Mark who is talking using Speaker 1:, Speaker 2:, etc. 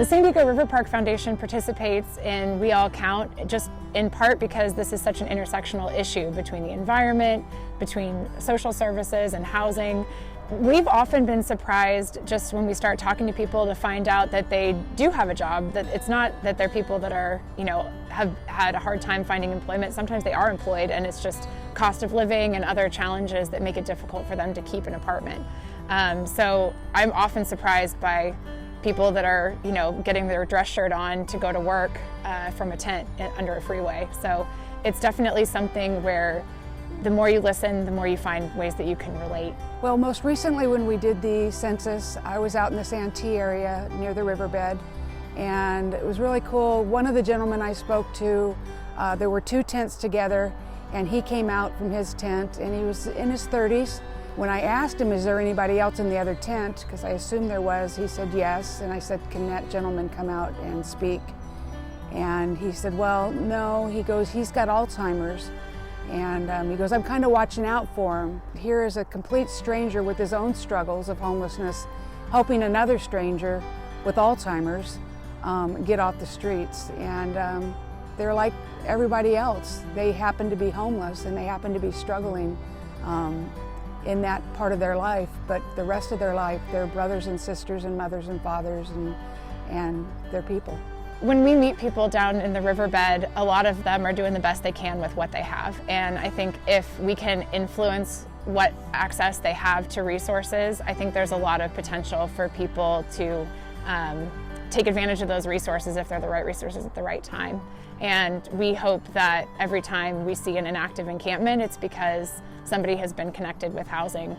Speaker 1: San Diego River Park Foundation participates in WeAllCount just in part because this is such an intersectional issue between the environment, between social services and housing. We've often been surprised just when we start talking to people to find out that they do have a job, that it's not that they're people that are, have had a hard time finding employment. Sometimes they are employed and it's just cost of living and other challenges that make it difficult for them to keep an apartment. So I'm often surprised by people that are, getting their dress shirt on to go to work from a tent under a freeway. So it's definitely something where the more you listen, the more you find ways that you can relate.
Speaker 2: Well, most recently when we did the census, I was out in the Santee area near the riverbed, and it was really cool. One of the gentlemen I spoke to, there were two tents together, and he came out from his tent, and he was in his 30s. When I asked him, is there anybody else in the other tent, because I assumed there was, he said yes, and I said, can that gentleman come out and speak? And he said, well, no, he goes, he's got Alzheimer's. And he goes, I'm kind of watching out for him. Here is a complete stranger with his own struggles of homelessness, helping another stranger with Alzheimer's get off the streets. And they're like everybody else. They happen to be homeless and they happen to be struggling in that part of their life, but the rest of their life, they're brothers and sisters and mothers and fathers, and they're people.
Speaker 1: When we meet people down in the riverbed, a lot of them are doing the best they can with what they have. And I think if we can influence what access they have to resources, I think there's a lot of potential for people to take advantage of those resources if they're the right resources at the right time. And we hope that every time we see an inactive encampment, it's because somebody has been connected with housing.